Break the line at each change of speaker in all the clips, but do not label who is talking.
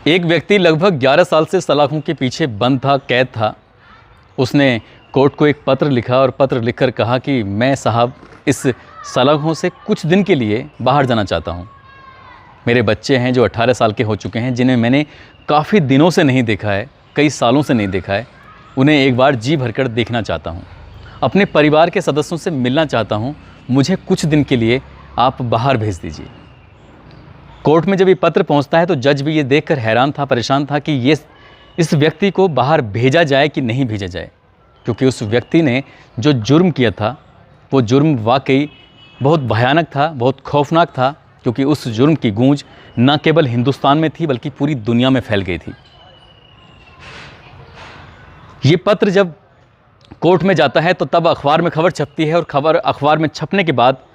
एक व्यक्ति लगभग 11 साल से सलाखों के पीछे बंद था, कैद था। उसने कोर्ट को एक पत्र लिखा और पत्र लिखकर कहा कि मैं साहब इस सलाखों से कुछ दिन के लिए बाहर जाना चाहता हूँ। मेरे बच्चे हैं जो 18 साल के हो चुके हैं, जिन्हें मैंने काफ़ी दिनों से नहीं देखा है, कई सालों से नहीं देखा है। उन्हें एक बार जी भरकर देखना चाहता हूँ, अपने परिवार के सदस्यों से मिलना चाहता हूँ। मुझे कुछ दिन के लिए आप बाहर भेज दीजिए। कोर्ट में जब ये पत्र पहुंचता है तो जज भी ये देखकर हैरान था, परेशान था कि ये इस व्यक्ति को बाहर भेजा जाए कि नहीं भेजा जाए, क्योंकि उस व्यक्ति ने जो जुर्म किया था वो जुर्म वाकई बहुत भयानक था, बहुत खौफनाक था, क्योंकि उस जुर्म की गूंज न केवल हिंदुस्तान में थी बल्कि पूरी दुनिया में फैल गई थी। ये पत्र जब कोर्ट में जाता है तो तब अखबार में खबर छपती है, और खबर अखबार में छपने के बाद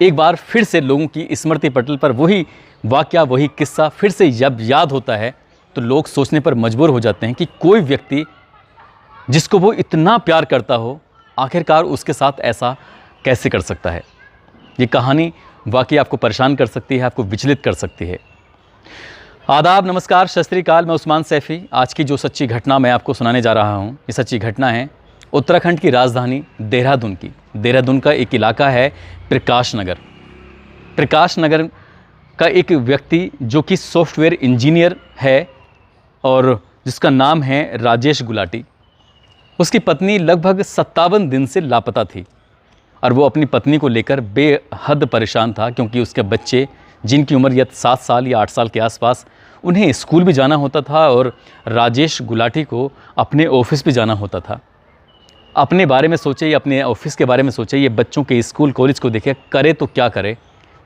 एक बार फिर से लोगों की स्मृति पटल पर वही वाकया, वही किस्सा फिर से जब याद होता है तो लोग सोचने पर मजबूर हो जाते हैं कि कोई व्यक्ति जिसको वो इतना प्यार करता हो, आखिरकार उसके साथ ऐसा कैसे कर सकता है। ये कहानी वाकई आपको परेशान कर सकती है, आपको विचलित कर सकती है। आदाब, नमस्कार, सत श्री अकाल। मैं उस्मान सैफ़ी। आज की जो सच्ची घटना मैं आपको सुनाने जा रहा हूँ, ये सच्ची घटना है उत्तराखंड की राजधानी देहरादून की। देहरादून का एक इलाका है प्रकाश नगर। प्रकाश नगर का एक व्यक्ति जो कि सॉफ्टवेयर इंजीनियर है और जिसका नाम है राजेश गुलाटी। उसकी पत्नी लगभग 57 दिन से लापता थी और वो अपनी पत्नी को लेकर बेहद परेशान था, क्योंकि उसके बच्चे जिनकी उम्र या 7 साल या 8 साल के आसपास, उन्हें स्कूल भी जाना होता था और राजेश गुलाटी को अपने ऑफिस भी जाना होता था। अपने बारे में सोचे या अपने ऑफिस के बारे में सोचे, ये बच्चों के स्कूल कॉलेज को देखे, करे तो क्या करे।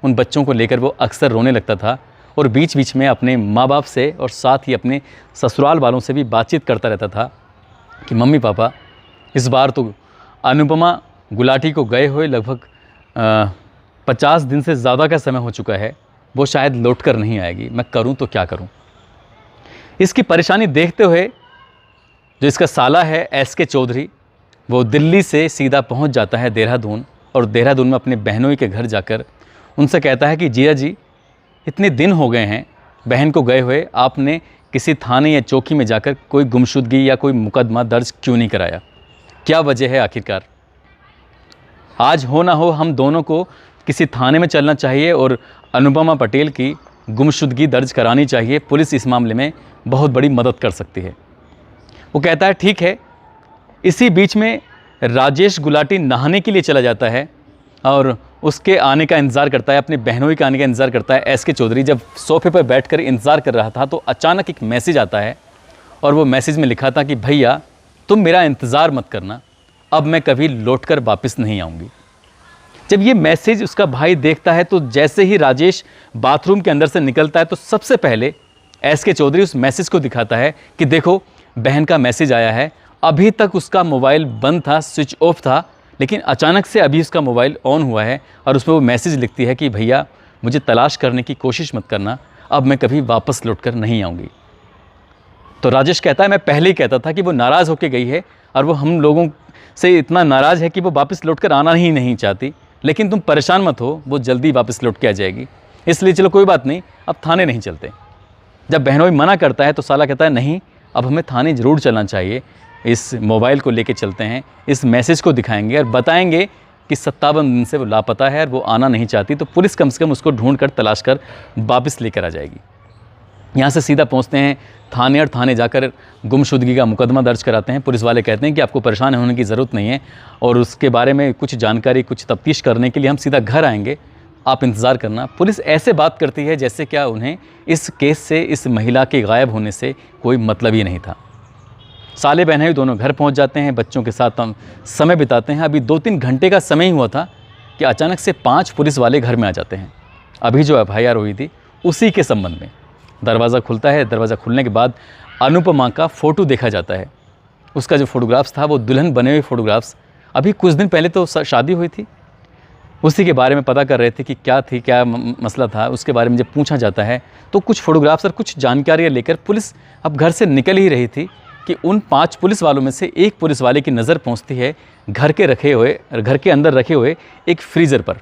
उन बच्चों को लेकर वो अक्सर रोने लगता था और बीच बीच में अपने माँ बाप से और साथ ही अपने ससुराल वालों से भी बातचीत करता रहता था कि मम्मी पापा, इस बार तो अनुपमा गुलाटी को गए हुए लगभग 50 दिन से ज़्यादा का समय हो चुका है, वो शायद लौट कर नहीं आएगी, मैं करूं तो क्या करूं। इसकी परेशानी देखते हुए जो इसका साला है SK चौधरी, वो दिल्ली से सीधा पहुंच जाता है देहरादून, और देहरादून में अपने बहनोई के घर जाकर उनसे कहता है कि जिया जी, इतने दिन हो गए हैं बहन को गए हुए, आपने किसी थाने या चौकी में जाकर कोई गुमशुदगी या कोई मुकदमा दर्ज क्यों नहीं कराया? क्या वजह है आखिरकार? आज हो ना हो हम दोनों को किसी थाने में चलना चाहिए और अनुपमा पटेल की गुमशुदगी दर्ज करानी चाहिए। पुलिस इस मामले में बहुत बड़ी मदद कर सकती है। वो कहता है ठीक है। इसी बीच में राजेश गुलाटी नहाने के लिए चला जाता है और उसके आने का इंतज़ार करता है, अपने बहनोई के आने का इंतज़ार करता है। SK चौधरी जब सोफे पर बैठकर इंतज़ार कर रहा था तो अचानक एक मैसेज आता है, और वो मैसेज में लिखा था कि भैया तुम मेरा इंतज़ार मत करना, अब मैं कभी लौटकर वापस नहीं आऊँगी। जब ये मैसेज उसका भाई देखता है तो जैसे ही राजेश बाथरूम के अंदर से निकलता है तो सबसे पहले SK चौधरी उस मैसेज को दिखाता है कि देखो बहन का मैसेज आया है। अभी तक उसका मोबाइल बंद था, स्विच ऑफ था, लेकिन अचानक से अभी उसका मोबाइल ऑन हुआ है और उसमें वो मैसेज लिखती है कि भैया मुझे तलाश करने की कोशिश मत करना, अब मैं कभी वापस लौटकर नहीं आऊँगी। तो राजेश कहता है मैं पहले ही कहता था कि वो नाराज़ होकर गई है और वो हम लोगों से इतना नाराज़ है कि वो वापस लौटकर आना ही नहीं चाहती, लेकिन तुम परेशान मत हो, वो जल्दी वापस लौट के आ जाएगी, इसलिए चलो कोई बात नहीं, अब थाने नहीं चलते। जब बहनोई मना करता है तो साला कहता है नहीं, अब हमें थाने ज़रूर चलना चाहिए, इस मोबाइल को लेके चलते हैं, इस मैसेज को दिखाएंगे और बताएंगे कि 57 दिन से वो लापता है और वो आना नहीं चाहती, तो पुलिस कम से कम उसको ढूंढ कर तलाश कर वापस लेकर आ जाएगी। यहाँ से सीधा पहुँचते हैं थाने और थाने जाकर गुमशुदगी का मुकदमा दर्ज कराते हैं। पुलिस वाले कहते हैं कि आपको परेशान होने की ज़रूरत नहीं है और उसके बारे में कुछ जानकारी, कुछ तफ्तीश करने के लिए हम सीधा घर आएंगे, आप इंतज़ार करना। पुलिस ऐसे बात करती है जैसे क्या उन्हें इस केस से, इस महिला के गायब होने से कोई मतलब ही नहीं था। साले बहनें दोनों घर पहुंच जाते हैं, बच्चों के साथ हम समय बिताते हैं। अभी 2-3 घंटे का समय ही हुआ था कि अचानक से 5 पुलिस वाले घर में आ जाते हैं। अभी जो FIR हुई थी उसी के संबंध में। दरवाज़ा खुलता है, दरवाज़ा खुलने के बाद अनुपमा का फ़ोटो देखा जाता है। उसका जो फ़ोटोग्राफ्स था वो दुल्हन बने हुए फ़ोटोग्राफ्स, अभी कुछ दिन पहले तो शादी हुई थी, उसी के बारे में पता कर रहे थे कि क्या थी, क्या मसला था। उसके बारे में जब पूछा जाता है तो कुछ फ़ोटोग्राफ्स और कुछ जानकारियाँ लेकर पुलिस अब घर से निकल ही रही थी कि उन 5 पुलिस वालों में से एक पुलिस वाले की नज़र पहुंचती है घर के अंदर रखे हुए एक फ्रीज़र पर।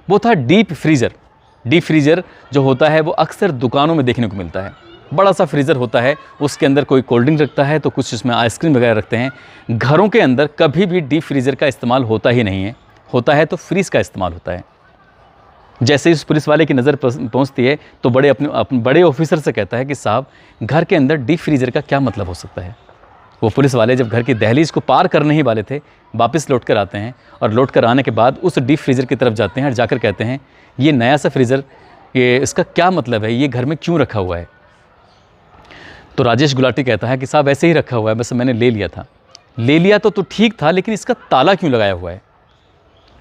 वो था डीप फ्रीज़र। डीप फ्रीज़र जो होता है वो अक्सर दुकानों में देखने को मिलता है। बड़ा सा फ्रीज़र होता है, उसके अंदर कोई कोल्ड ड्रिंक रखता है तो कुछ उसमें आइसक्रीम वगैरह रखते हैं। घरों के अंदर कभी भी डीप फ्रीज़र का इस्तेमाल होता ही नहीं है, होता है तो फ्रीज़ का इस्तेमाल होता है। जैसे ही उस पुलिस वाले की नज़र पहुंचती है तो अपने बड़े ऑफिसर से कहता है कि साहब, घर के अंदर डीप फ्रीज़र का क्या मतलब हो सकता है। वो पुलिस वाले जब घर की दहलीज को पार करने ही वाले थे, वापस लौट कर आते हैं और लौट कर आने के बाद उस डीप फ्रीज़र की तरफ जाते हैं और जाकर कहते हैं, ये नया सा फ्रीज़र, ये इसका क्या मतलब है, ये घर में क्यों रखा हुआ है। तो राजेश गुलाटी कहता है कि साहब ऐसे ही रखा हुआ है, बस मैंने ले लिया था। ले लिया तो ठीक था, लेकिन इसका ताला क्यों लगाया हुआ है।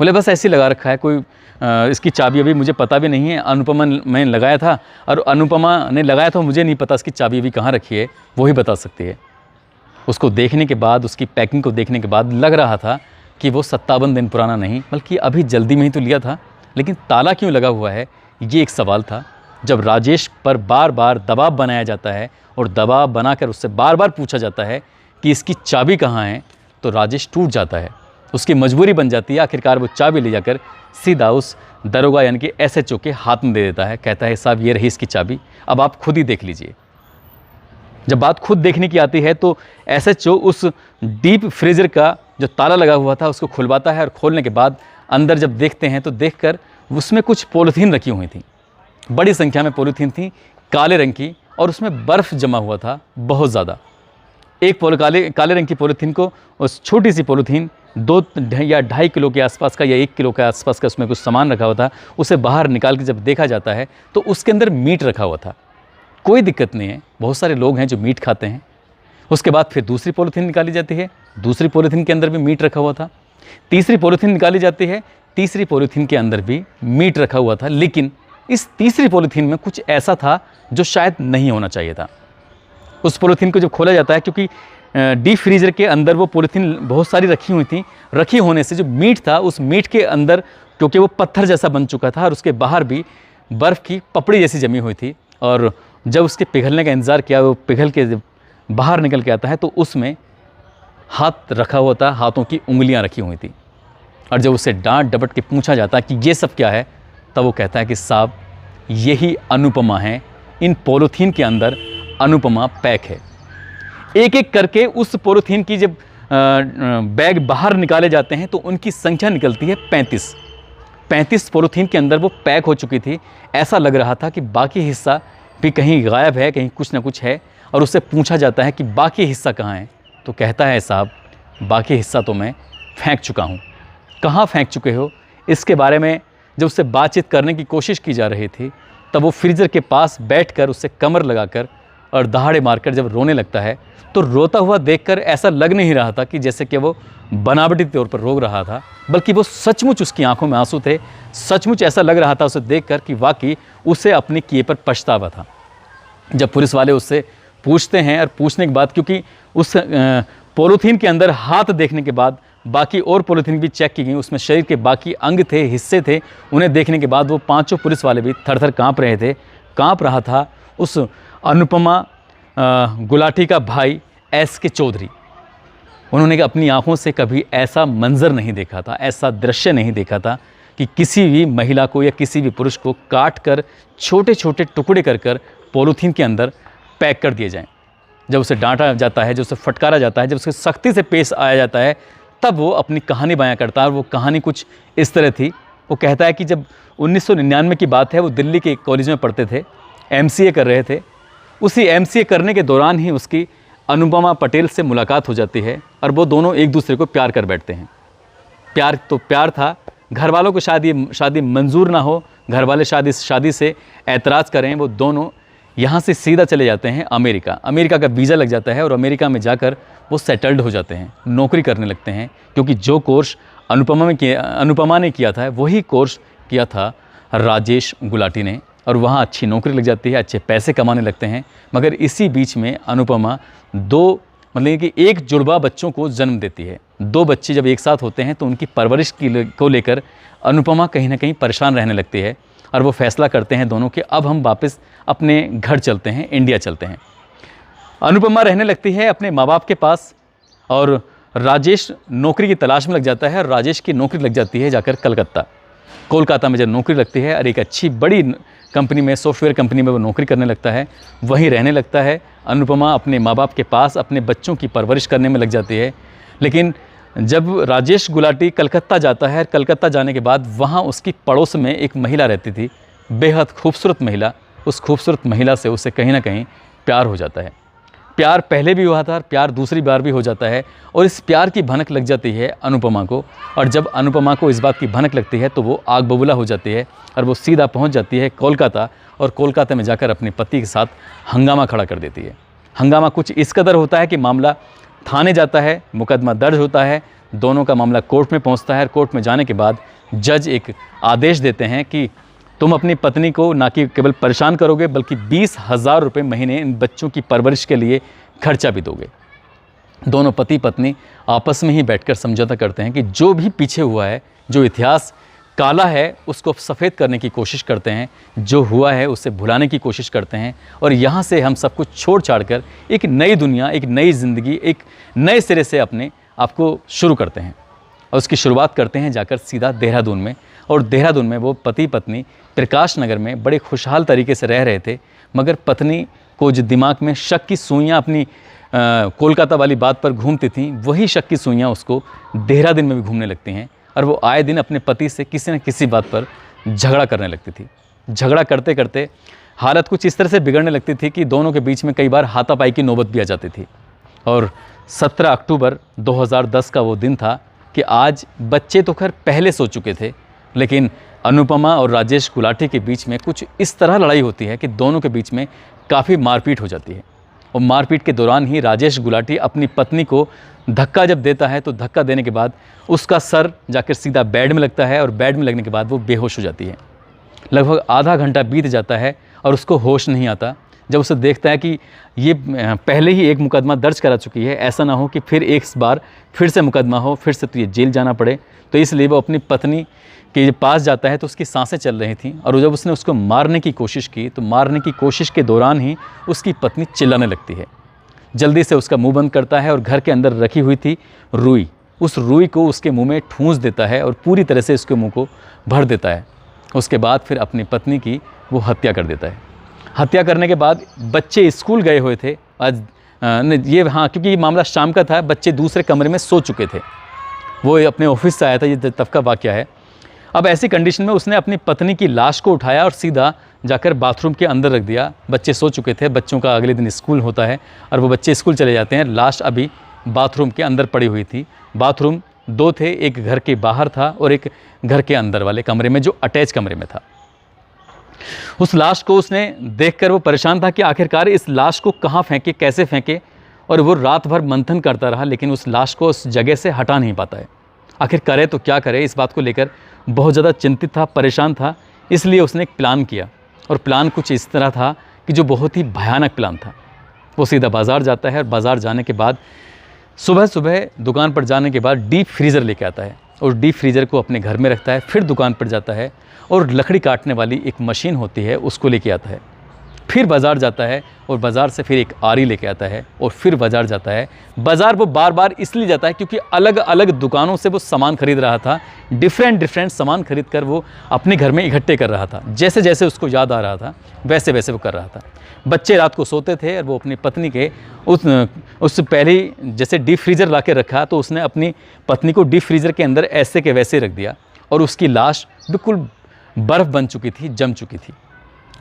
बोले बस ऐसे ही लगा रखा है, कोई इसकी चाबी अभी मुझे पता भी नहीं है। अनुपमा मैंने लगाया था और अनुपमा ने लगाया था, मुझे नहीं पता इसकी चाबी अभी कहाँ रखी है, वो ही बता सकती है। उसको देखने के बाद, उसकी पैकिंग को देखने के बाद लग रहा था कि वो 57 दिन पुराना नहीं, बल्कि अभी जल्दी में ही तो लिया था। लेकिन ताला क्यों लगा हुआ है, ये एक सवाल था। जब राजेश पर बार बार दबाव बनाया जाता है और दबाव बनाकर उससे बार बार पूछा जाता है कि इसकी चाबी कहाँ है, तो राजेश टूट जाता है। उसकी मजबूरी बन जाती है, आखिरकार वो चाबी ले जाकर सीधा उस दरोगा यानी कि SHO के हाथ में दे देता है। कहता है साहब, ये रही इसकी चाबी, अब आप खुद ही देख लीजिए। जब बात खुद देखने की आती है तो SHO उस डीप फ्रीज़र का जो ताला लगा हुआ था उसको खुलवाता है और खोलने के बाद अंदर जब देखते हैं तो देखकर उसमें कुछ पॉलीथीन रखी हुई थी। बड़ी संख्या में पॉलीथीन थी, काले रंग की, और उसमें बर्फ़ जमा हुआ था बहुत ज़्यादा। एक काले रंग की पॉलीथीन को, उस छोटी सी पॉलीथीन 2 या 2.5 किलो के आसपास का या 1 किलो के आसपास का उसमें कुछ सामान रखा हुआ था। उसे बाहर निकाल के जब देखा जाता है तो उसके अंदर मीट रखा हुआ था। कोई दिक्कत नहीं है, बहुत सारे लोग हैं जो मीट खाते हैं। उसके बाद फिर दूसरी पॉलीथीन निकाली जाती है, दूसरी पॉलीथीन के अंदर भी मीट रखा हुआ था। तीसरी पॉलीथीन निकाली जाती है, तीसरी पॉलीथीन के अंदर भी मीट रखा हुआ था। लेकिन इस तीसरी पॉलीथीन में कुछ ऐसा था जो शायद नहीं होना चाहिए था। उस पॉलीथीन को जब खोला जाता है, क्योंकि डीप फ्रीज़र के अंदर वो पॉलीथीन बहुत सारी रखी हुई थी, रखी होने से जो मीट था उस मीट के अंदर, क्योंकि वो पत्थर जैसा बन चुका था और उसके बाहर भी बर्फ़ की पपड़ी जैसी जमी हुई थी, और जब उसके पिघलने का इंतज़ार किया, वो पिघल के जब बाहर निकल के आता है तो उसमें हाथ रखा हुआ था, हाथों की उंगलियां रखी हुई थी। और जब उसे डांट डपट के पूछा जाता है कि ये सब क्या है, तब वो कहता है कि साहब, यही अनुपमा है, इन पॉलीथीन के अंदर अनुपमा पैक है। एक एक करके उस पॉलीथीन की जब बैग बाहर निकाले जाते हैं तो उनकी संख्या निकलती है 35 पॉलीथीन के अंदर वो पैक हो चुकी थी। ऐसा लग रहा था कि बाकी हिस्सा भी कहीं गायब है, कहीं कुछ ना कुछ है। और उससे पूछा जाता है कि बाकी हिस्सा कहाँ है, तो कहता है साहब, बाकी हिस्सा तो मैं फेंक चुका हूँ। कहाँ फेंक चुके हो, इसके बारे में जब उससे बातचीत करने की कोशिश की जा रही थी तब वो फ्रीज़र के पास बैठकर उससे कमर लगाकर और दहाड़े मारकर जब रोने लगता है, तो रोता हुआ देखकर ऐसा लग नहीं रहा था कि जैसे कि वो बनावटी तौर पर रो रहा था, बल्कि वो सचमुच, उसकी आंखों में आंसू थे। सचमुच ऐसा लग रहा था उसे देखकर कि वाकई उसे अपने किए पर पछतावा था। जब पुलिस वाले उससे पूछते हैं, और पूछने के बाद, क्योंकि उस पॉलीथीन के अंदर हाथ देखने के बाद बाकी और पॉलीथीन भी चेक की गई, उसमें शरीर के बाकी अंग थे, हिस्से थे, उन्हें देखने के बाद वो पांचों पुलिस वाले भी थर थर काँप रहे थे। काँप रहा था उस अनुपमा गुलाटी का भाई SK चौधरी। उन्होंने अपनी आंखों से कभी ऐसा मंजर नहीं देखा था, ऐसा दृश्य नहीं देखा था कि किसी भी महिला को या किसी भी पुरुष को काट कर छोटे छोटे टुकड़े कर कर पॉलीथीन के अंदर पैक कर दिए जाएं। जब उसे डांटा जाता है, जब उसे फटकारा जाता है, जब उसे सख्ती से पेश आया जाता है, तब वो अपनी कहानी बयां करता है। और वो कहानी कुछ इस तरह थी। वो कहता है कि जब 1999 की बात है, वो दिल्ली के एक कॉलेज में पढ़ते थे, MCA कर रहे थे। उसी MCA करने के दौरान ही उसकी अनुपमा पटेल से मुलाकात हो जाती है और वो दोनों एक दूसरे को प्यार कर बैठते हैं। प्यार तो प्यार था, घर वालों को शादी मंजूर ना हो, घर वाले शादी से ऐतराज़ करें, वो दोनों यहाँ से सीधा चले जाते हैं अमेरिका का वीज़ा लग जाता है और अमेरिका में जाकर वो सेटल्ड हो जाते हैं, नौकरी करने लगते हैं। क्योंकि जो कोर्स अनुपमा ने किया था वही कोर्स किया था राजेश गुलाटी ने, और वहाँ अच्छी नौकरी लग जाती है, अच्छे पैसे कमाने लगते हैं। मगर इसी बीच में अनुपमा मतलब कि एक जुड़वा बच्चों को जन्म देती है। 2 बच्चे जब एक साथ होते हैं तो उनकी परवरिश को लेकर अनुपमा कहीं ना कहीं परेशान रहने लगती है और वो फैसला करते हैं दोनों कि अब हम वापस अपने घर चलते हैं, इंडिया चलते हैं। अनुपमा रहने लगती है अपने माँ बाप के पास और राजेश नौकरी की तलाश में लग जाता है। और राजेश की नौकरी लग जाती है जाकर कोलकाता में जब नौकरी लगती है और एक अच्छी बड़ी कंपनी में, सॉफ्टवेयर कंपनी में वो नौकरी करने लगता है, वहीं रहने लगता है। अनुपमा अपने माँ बाप के पास अपने बच्चों की परवरिश करने में लग जाती है। लेकिन जब राजेश गुलाटी कलकत्ता जाता है, कलकत्ता जाने के बाद वहाँ उसकी पड़ोस में एक महिला रहती थी, बेहद खूबसूरत महिला। उस खूबसूरत महिला से उसे कहीं ना कहीं प्यार हो जाता है। प्यार पहले भी हुआ था, प्यार दूसरी बार भी हो जाता है, और इस प्यार की भनक लग जाती है अनुपमा को। और जब अनुपमा को इस बात की भनक लगती है तो वो आग बबूला हो जाती है और वो सीधा पहुंच जाती है कोलकाता, और कोलकाता में जाकर अपने पति के साथ हंगामा खड़ा कर देती है। हंगामा कुछ इस कदर होता है कि मामला थाने जाता है, मुकदमा दर्ज होता है, दोनों का मामला कोर्ट में पहुंचता है। कोर्ट में जाने के बाद जज एक आदेश देते हैं कि तुम अपनी पत्नी को ना कि केवल परेशान करोगे बल्कि 20,000 रुपये महीने इन बच्चों की परवरिश के लिए खर्चा भी दोगे। दोनों पति पत्नी आपस में ही बैठकर समझौता करते हैं कि जो भी पीछे हुआ है, जो इतिहास काला है उसको सफ़ेद करने की कोशिश करते हैं, जो हुआ है उसे भुलाने की कोशिश करते हैं, और यहाँ से हम सब कुछ छोड़ छाड़ कर एक नई दुनिया, एक नई ज़िंदगी, एक नए सिरे से अपने आपको शुरू करते हैं। और उसकी शुरुआत करते हैं जाकर सीधा देहरादून में। और देहरादून में वो पति पत्नी प्रकाश नगर में बड़े खुशहाल तरीके से रह रहे थे, मगर पत्नी को जो दिमाग में शक की सुइयाँ अपनी कोलकाता वाली बात पर घूमती थीं, वही शक की सुइयाँ उसको देहरादून में भी घूमने लगती हैं, और वो आए दिन अपने पति से किसी न किसी बात पर झगड़ा करने लगती थी। झगड़ा करते करते हालत कुछ इस तरह से बिगड़ने लगती थी कि दोनों के बीच में कई बार हाथापाई की नौबत भी आ जाती थी। और 17 अक्टूबर 2010 का वो दिन था कि आज बच्चे तो खैर पहले सो चुके थे, लेकिन अनुपमा और राजेश गुलाटी के बीच में कुछ इस तरह लड़ाई होती है कि दोनों के बीच में काफ़ी मारपीट हो जाती है। और मारपीट के दौरान ही राजेश गुलाटी अपनी पत्नी को धक्का जब देता है तो धक्का देने के बाद उसका सर जाकर सीधा बेड में लगता है, और बेड में लगने के बाद वो बेहोश हो जाती है। लगभग आधा घंटा बीत जाता है और उसको होश नहीं आता। जब उसे देखता है कि ये पहले ही एक मुकदमा दर्ज करा चुकी है, ऐसा ना हो कि फिर एक बार फिर से मुकदमा हो, फिर से तुझे जेल जाना पड़े, तो इसलिए वो अपनी पत्नी के पास जाता है तो उसकी सांसें चल रही थीं। और जब उसने उसको मारने की कोशिश की तो मारने की कोशिश के दौरान ही उसकी पत्नी चिल्लाने लगती है। जल्दी से उसका मुंह बंद करता है और घर के अंदर रखी हुई थी रुई, उस रुई को उसके मुंह में ठूंस देता है और पूरी तरह से उसके मुंह को भर देता है। उसके बाद फिर अपनी पत्नी की वो हत्या कर देता है। हत्या करने के बाद बच्चे स्कूल गए हुए थे आज, क्योंकि ये मामला शाम का था, बच्चे दूसरे कमरे में सो चुके थे। वो अपने ऑफिस से आया था, ये तब का वाक़या है। अब ऐसी कंडीशन में उसने अपनी पत्नी की लाश को उठाया और सीधा जाकर बाथरूम के अंदर रख दिया। बच्चे सो चुके थे, बच्चों का अगले दिन स्कूल होता है और वो बच्चे स्कूल चले जाते हैं। लाश अभी बाथरूम के अंदर पड़ी हुई थी। बाथरूम 2 थे, एक घर के बाहर था और एक घर के अंदर वाले कमरे में जो अटैच कमरे में था। उस लाश को उसने देखकर वो परेशान था कि आखिरकार इस लाश को कहाँ फेंके, कैसे फेंके, और वो रात भर मंथन करता रहा, लेकिन उस लाश को उस जगह से हटा नहीं पाता है। आखिर करे तो क्या करे, इस बात को लेकर बहुत ज़्यादा चिंतित था, परेशान था। इसलिए उसने एक प्लान किया, और प्लान कुछ इस तरह था कि जो बहुत ही भयानक प्लान था। वो सीधा बाज़ार जाता है और बाज़ार जाने के बाद सुबह सुबह दुकान पर जाने के बाद डीप फ्रीज़र लेके आता है और डीप फ्रीज़र को अपने घर में रखता है। फिर दुकान पर जाता है और लकड़ी काटने वाली एक मशीन होती है उसको लेके आता है। फिर बाज़ार जाता है और बाज़ार से फिर एक आरी लेके आता है और फिर बाज़ार जाता है। बाज़ार वो बार बार इसलिए जाता है क्योंकि अलग अलग दुकानों से वो सामान खरीद रहा था। डिफरेंट सामान खरीद कर वो अपने घर में इकट्ठे कर रहा था। जैसे जैसे उसको याद आ रहा था वैसे वैसे वो कर रहा था। बच्चे रात को सोते थे और वो अपनी पत्नी के उससे पहले ही जैसे डीप फ्रीज़र ला के रखा तो उसने अपनी पत्नी को डीप फ्रीज़र के अंदर ऐसे के वैसे रख दिया और उसकी लाश बिल्कुल बर्फ़ बन चुकी थी, जम चुकी थी।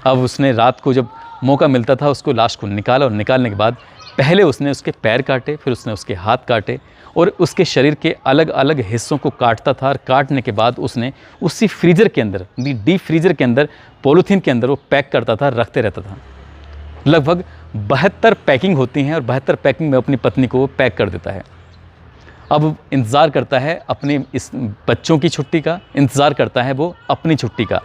अब उसने रात को जब मौका मिलता था उसको लाश को निकाला और निकालने के बाद पहले उसने उसके पैर काटे, फिर उसने उसके हाथ काटे और उसके शरीर के अलग अलग हिस्सों को काटता था। और काटने के बाद उसने उसी फ्रीज़र के अंदर, डीप फ्रीज़र के अंदर, पॉलीथीन के अंदर वो पैक करता था, रखते रहता था। लगभग 72 पैकिंग होती हैं और 72 पैकिंग में अपनी पत्नी को वो पैक कर देता है। अब इंतज़ार करता है अपने इस बच्चों की छुट्टी का, इंतज़ार करता है वो अपनी छुट्टी का।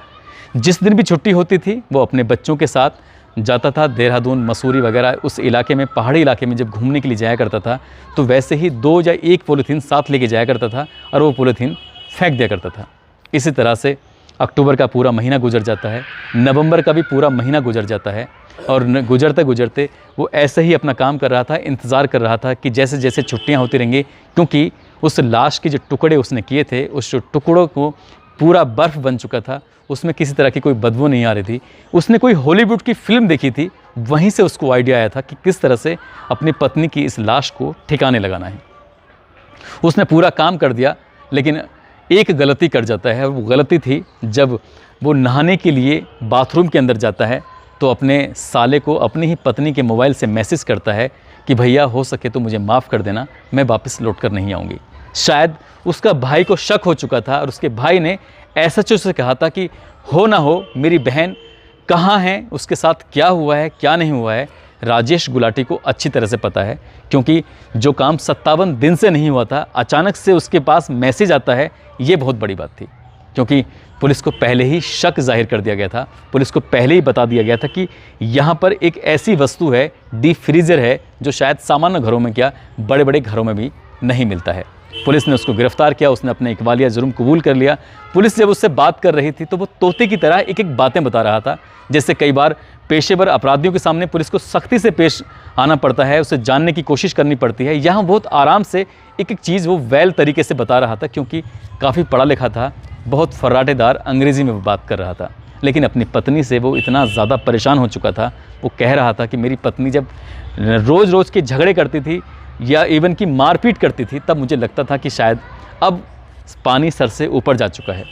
जिस दिन भी छुट्टी होती थी वो अपने बच्चों के साथ जाता था। देहरादून, मसूरी वगैरह उस इलाके में, पहाड़ी इलाके में जब घूमने के लिए जाया करता था तो वैसे ही 2 या 1 पॉलीथीन साथ लेके जाया करता था और वो पॉलीथीन फेंक दिया करता था। इसी तरह से अक्टूबर का पूरा महीना गुजर जाता है, नवंबर का भी पूरा महीना गुजर जाता है और गुजरते गुजरते वो ऐसे ही अपना काम कर रहा था, इंतज़ार कर रहा था कि जैसे जैसे छुट्टियाँ होती रहेंगी, क्योंकि उस लाश के जो टुकड़े उसने किए थे उस टुकड़ों को पूरा बर्फ़ बन चुका था, उसमें किसी तरह की कोई बदबू नहीं आ रही थी। उसने कोई हॉलीवुड की फ़िल्म देखी थी, वहीं से उसको आइडिया आया था कि किस तरह से अपनी पत्नी की इस लाश को ठिकाने लगाना है। उसने पूरा काम कर दिया, लेकिन एक गलती कर जाता है। वो गलती थी जब वो नहाने के लिए बाथरूम के अंदर जाता है तो अपने साले को अपनी ही पत्नी के मोबाइल से मैसेज करता है कि भैया हो सके तो मुझे माफ़ कर देना, मैं वापस लौट कर नहीं आऊँगी। शायद उसका भाई को शक हो चुका था और उसके भाई ने एसएचओ से कहा था कि हो ना हो मेरी बहन कहाँ है, उसके साथ क्या हुआ है क्या नहीं हुआ है। राजेश गुलाटी को अच्छी तरह से पता है, क्योंकि जो काम 57 दिन से नहीं हुआ था, अचानक से उसके पास मैसेज आता है, ये बहुत बड़ी बात थी। क्योंकि पुलिस को पहले ही शक जाहिर कर दिया गया था, पुलिस को पहले ही बता दिया गया था कि यहाँ पर एक ऐसी वस्तु है, डीप फ्रीज़र है, जो शायद सामान्य घरों में क्या बड़े बड़े घरों में भी नहीं मिलता है। पुलिस ने उसको गिरफ्तार किया, उसने अपने इकबालिया जुर्म कबूल कर लिया। पुलिस जब उससे बात कर रही थी तो वो तोते की तरह एक एक बातें बता रहा था। जैसे कई बार पेशेवर अपराधियों के सामने पुलिस को सख्ती से पेश आना पड़ता है, उसे जानने की कोशिश करनी पड़ती है, यहाँ बहुत आराम से एक एक चीज़ वो वैल तरीके से बता रहा था, क्योंकि काफ़ी पढ़ा लिखा था, बहुत फर्राटेदार अंग्रेज़ी में वो बात कर रहा था। लेकिन अपनी पत्नी से वो इतना ज़्यादा परेशान हो चुका था, वो कह रहा था कि मेरी पत्नी जब रोज़ रोज़ के झगड़े करती थी या इवन की मारपीट करती थी, तब मुझे लगता था कि शायद अब पानी सर से ऊपर जा चुका है।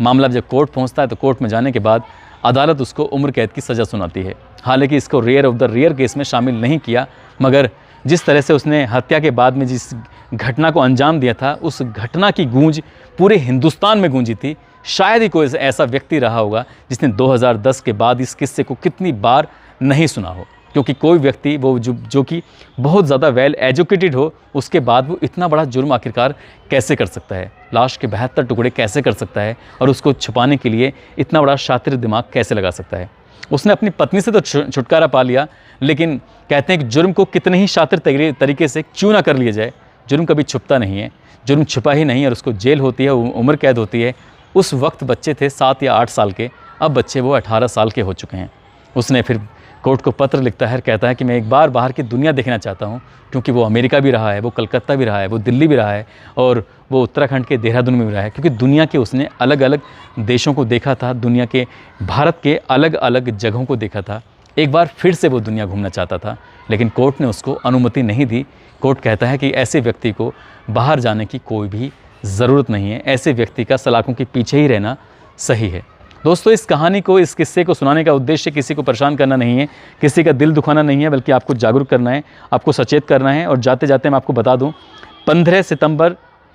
मामला जब कोर्ट पहुंचता है तो कोर्ट में जाने के बाद अदालत उसको उम्र कैद की सज़ा सुनाती है। हालांकि इसको rare of the rare case में शामिल नहीं किया, मगर जिस तरह से उसने हत्या के बाद में जिस घटना को अंजाम दिया था, उस घटना की गूंज पूरे हिंदुस्तान में गूंजी थी। शायद ही कोई ऐसा व्यक्ति रहा होगा जिसने 2010 के बाद इस किस्से को कितनी बार नहीं सुना हो, क्योंकि कोई व्यक्ति वो जो कि बहुत ज़्यादा वेल एजुकेटेड हो, उसके बाद वो इतना बड़ा जुर्म आखिरकार कैसे कर सकता है, लाश के 72 टुकड़े कैसे कर सकता है और उसको छुपाने के लिए इतना बड़ा शातिर दिमाग कैसे लगा सकता है। उसने अपनी पत्नी से तो छुटकारा पा लिया, लेकिन कहते हैं कि जुर्म को कितने ही शातिर तरीके से क्यों ना कर लिया जाए, जुर्म कभी छुपता नहीं है। जुर्म छुपा ही नहीं और उसको जेल होती है, उम्र कैद होती है। उस वक्त बच्चे थे 7 या 8 साल के, अब बच्चे वो 18 साल के हो चुके हैं। उसने फिर कोर्ट को पत्र लिखता है, कहता है कि मैं एक बार बाहर की दुनिया देखना चाहता हूँ, क्योंकि वो अमेरिका भी रहा है, वो कलकत्ता भी रहा है, वो दिल्ली भी रहा है और वो उत्तराखंड के देहरादून में भी रहा है, क्योंकि दुनिया के उसने अलग अलग देशों को देखा था, दुनिया के भारत के अलग अलग जगहों को देखा था। एक बार फिर से वो दुनिया घूमना चाहता था, लेकिन कोर्ट ने उसको अनुमति नहीं दी। कोर्ट कहता है कि ऐसे व्यक्ति को बाहर जाने की कोई भी ज़रूरत नहीं है, ऐसे व्यक्ति का सलाखों के पीछे ही रहना सही है। दोस्तों, इस कहानी को, इस किस्से को सुनाने का उद्देश्य किसी को परेशान करना नहीं है, किसी का दिल दुखाना नहीं है, बल्कि आपको जागरूक करना है, आपको सचेत करना है। और जाते जाते मैं आपको बता दूं,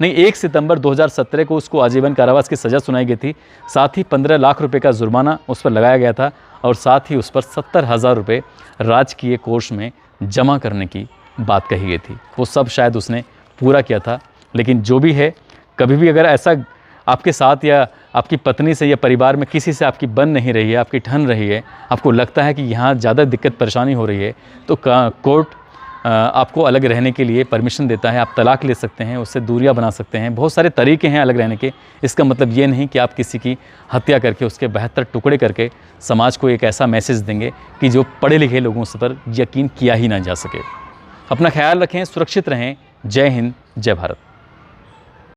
1 सितंबर 2017 को उसको आजीवन कारावास की सज़ा सुनाई गई थी। साथ ही 15 लाख रुपए का जुर्माना उस पर लगाया गया था और साथ ही उस पर 70,000 रुपये राजकीय कोष में जमा करने की बात कही गई थी। वो सब शायद उसने पूरा किया था। लेकिन जो भी है, कभी भी अगर ऐसा आपके साथ या आपकी पत्नी से या परिवार में किसी से आपकी बन नहीं रही है, आपकी ठन रही है, आपको लगता है कि यहाँ ज़्यादा दिक्कत परेशानी हो रही है, तो कोर्ट आपको अलग रहने के लिए परमिशन देता है। आप तलाक ले सकते हैं, उससे दूरियां बना सकते हैं, बहुत सारे तरीके हैं अलग रहने के। इसका मतलब ये नहीं कि आप किसी की हत्या करके उसके 72 टुकड़े करके समाज को एक ऐसा मैसेज देंगे कि जो पढ़े लिखे लोगों से पर यकीन किया ही ना जा सके। अपना ख्याल रखें, सुरक्षित रहें। जय हिंद, जय भारत।